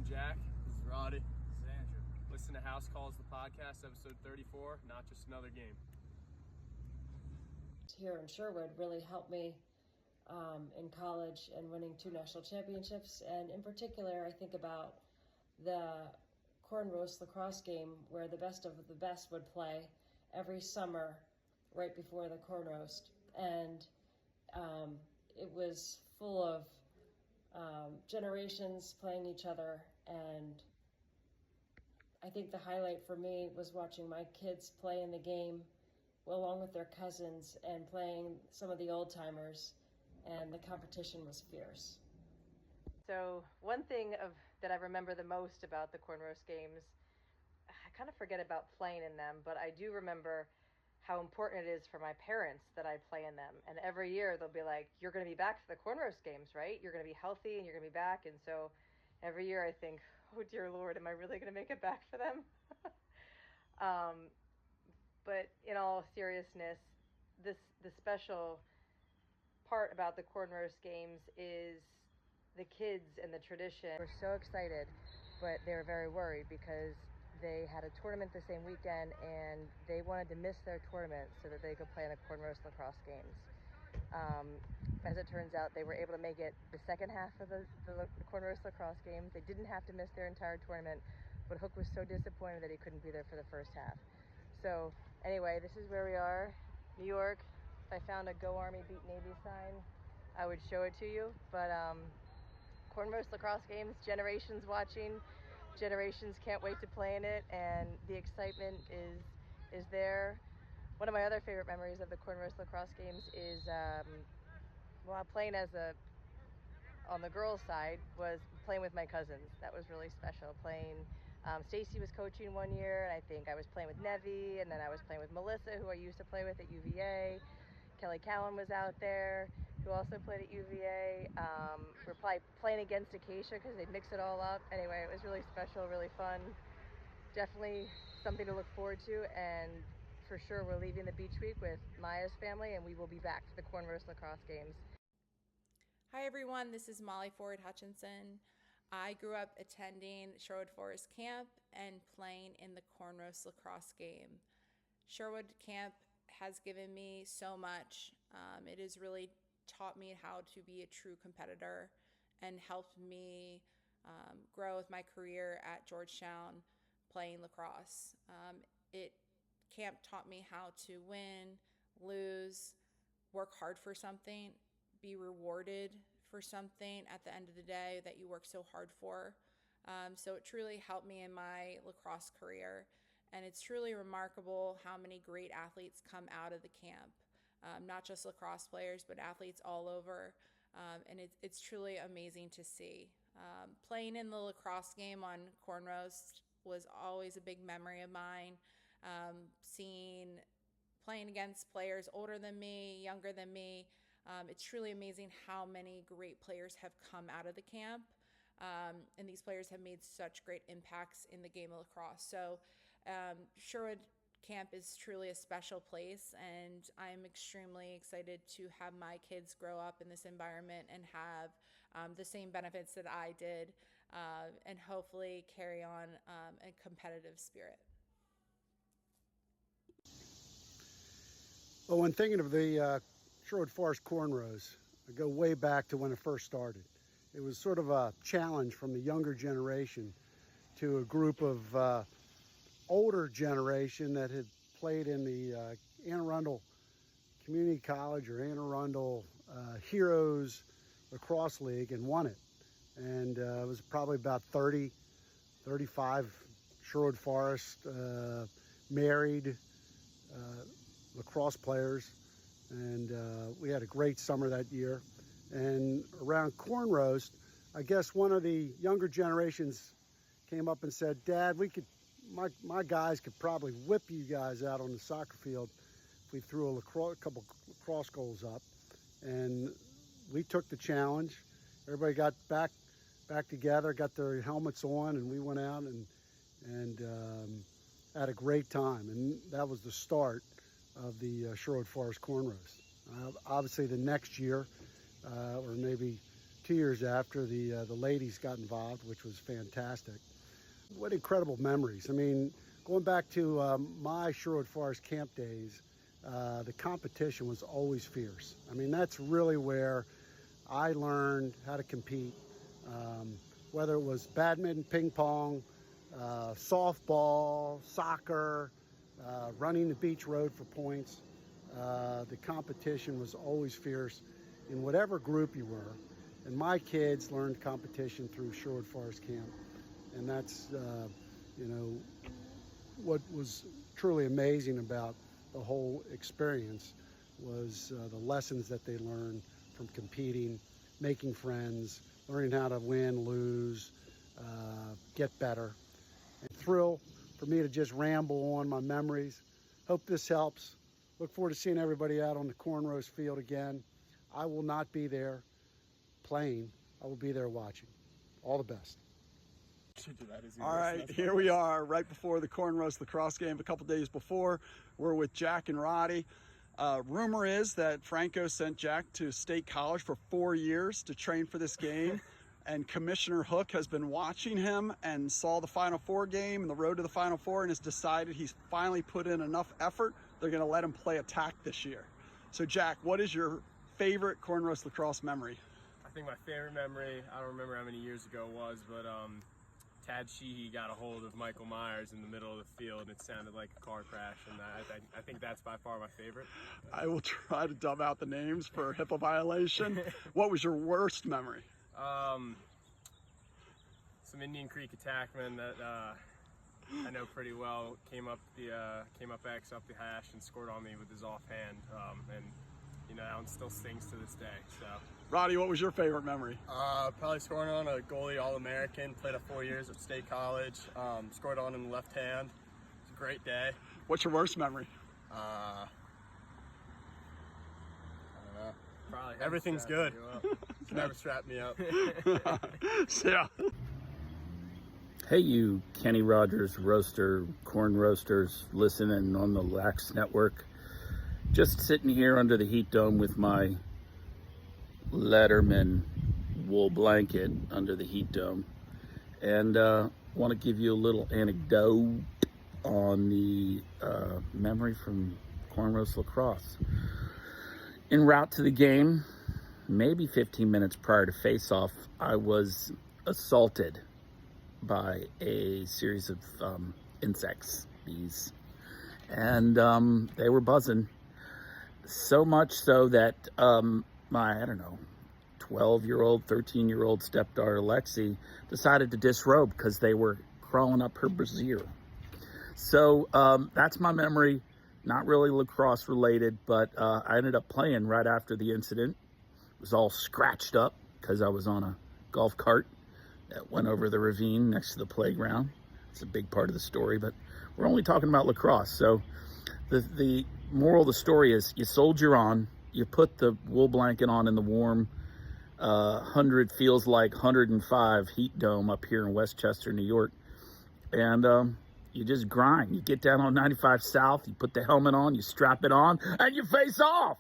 I'm Jack. This is Roddy. This is Andrew. Listen to House Calls, the podcast, episode 34, Not Just Another Game. Here in Sherwood really helped me in college and winning 2 national championships. And in particular, I think about the Corn Roast lacrosse game where the best of the best would play every summer right before the Corn Roast. And it was full of generations playing each other. And I think the highlight for me was watching my kids play in the game along with their cousins and playing some of the old timers, and the competition was fierce. So one thing that I remember the most about the Corn Roast games, I kind of forget about playing in them, but I do remember how important it is for my parents that I play in them. And every year they'll be like, you're going to be back for the Corn Roast games, right? You're going to be healthy and you're going to be back. And so every year I think, oh dear Lord, am I really going to make it back for them? But in all seriousness, the special part about the Corn Roast games is the kids and the tradition. We're so excited, but they were very worried because they had a tournament the same weekend and they wanted to miss their tournament so that they could play in the Corn Roast lacrosse games. As it turns out, they were able to make it the second half of the Corn Roast lacrosse games. They didn't have to miss their entire tournament, but Hook was so disappointed that he couldn't be there for the first half. So anyway, this is where we are, New York. If I found a Go Army Beat Navy sign, I would show it to you. But Corn Roast lacrosse games, generations watching, generations can't wait to play in it, and the excitement is there. One of my other favorite memories of the Corn Roast lacrosse games is, playing on the girls' side was playing with my cousins. That was really special. Stacy was coaching one year, and I think I was playing with Nevi, and then I was playing with Melissa, who I used to play with at UVA. Kelly Cowan was out there, who also played at UVA. We're probably playing against Acacia because they'd mix it all up. Anyway, it was really special, really fun. Definitely something to look forward to, and for sure we're leaving the beach week with Maya's family, and we will be back for the Corn Roast lacrosse games. Hi everyone, this is Molly Ford Hutchinson. I grew up attending Sherwood Forest Camp and playing in the Corn Roast lacrosse game. Sherwood Camp has given me so much. It has really taught me how to be a true competitor and helped me grow with my career at Georgetown playing lacrosse. Camp taught me how to win, lose, work hard for something, be rewarded for something at the end of the day that you work so hard for. So it truly helped me in my lacrosse career. And it's truly remarkable how many great athletes come out of the camp. Not just lacrosse players, but athletes all over. And it's truly amazing to see. Playing in the lacrosse game on Corn Roast was always a big memory of mine. Playing against players older than me, younger than me. It's truly amazing how many great players have come out of the camp. And these players have made such great impacts in the game of lacrosse. So Sherwood Camp is truly a special place, and I'm extremely excited to have my kids grow up in this environment and have the same benefits that I did, and hopefully carry on a competitive spirit. Well, when thinking of the Sherwood Forest Corn Roast, I go way back to when it first started. It was sort of a challenge from the younger generation to a group of older generation that had played in the Anne Arundel Community College or Anne Arundel Heroes Lacrosse League and won it. And it was probably about 35 Sherwood Forest married lacrosse players. And we had a great summer that year. And around Corn Roast, I guess one of the younger generations came up and said, Dad, my guys could probably whip you guys out on the soccer field if we threw a couple lacrosse goals up. And we took the challenge. Everybody got back together, got their helmets on, and we went out and had a great time. And that was the start of the Sherwood Forest Corn Roast. Obviously the next year, or maybe 2 years after the ladies got involved, which was fantastic. What incredible memories. I mean, going back to my Sherwood Forest camp days, the competition was always fierce. I mean, that's really where I learned how to compete, whether it was badminton, ping pong, softball, soccer, running the beach road for points. The competition was always fierce in whatever group you were. And my kids learned competition through Sherwood Forest Camp. And that's, you know, what was truly amazing about the whole experience was the lessons that they learned from competing, making friends, learning how to win, lose, get better. And thrill for me to just ramble on my memories. Hope this helps. Look forward to seeing everybody out on the corn roast field again. I will not be there playing. I will be there watching. All the best. All right, here we are right before the corn roast lacrosse game a couple days before. We're with Jack and Roddy. Rumor is that Franco sent Jack to State College for 4 years to train for this game. And Commissioner Hook has been watching him and saw the Final Four game and the road to the Final Four and has decided he's finally put in enough effort. They're going to let him play attack this year. So Jack, what is your favorite corn roast lacrosse memory? I think my favorite memory, I don't remember how many years ago it was, but Tad Sheehy got a hold of Michael Myers in the middle of the field and it sounded like a car crash, and I think that's by far my favorite. I will try to dub out the names for HIPAA violation. What was your worst memory? Some Indian Creek attackman that I know pretty well came up X up the hash and scored on me with his offhand, and you know that one still stings to this day. So. Roddy, what was your favorite memory? Probably scoring on a goalie All-American. Played 4 years at State College. Scored on in the left hand. It's a great day. What's your worst memory? I don't know. Probably Everything's good. Never strapped me up. Yeah. Hey, you Kenny Rogers roaster, corn roasters listening on the Lax Network. Just sitting here under the heat dome with my Letterman wool blanket under the heat dome, and want to give you a little anecdote on the memory from corn roast lacrosse. En route to the game, maybe 15 minutes prior to face-off, I was assaulted by a series of insects, bees, and they were buzzing, so much so that my, I don't know, 12-year-old, 13-year-old stepdaughter Lexi decided to disrobe because they were crawling up her brassiere. So that's my memory. Not really lacrosse related, but I ended up playing right after the incident. It was all scratched up because I was on a golf cart that went over the ravine next to the playground. It's a big part of the story, but we're only talking about lacrosse. So the moral of the story is you soldier on. You put the wool blanket on in the warm 100 feels like 105 heat dome up here in Westchester, New York. And you just grind. You get down on 95 South, you put the helmet on, you strap it on, and you face off.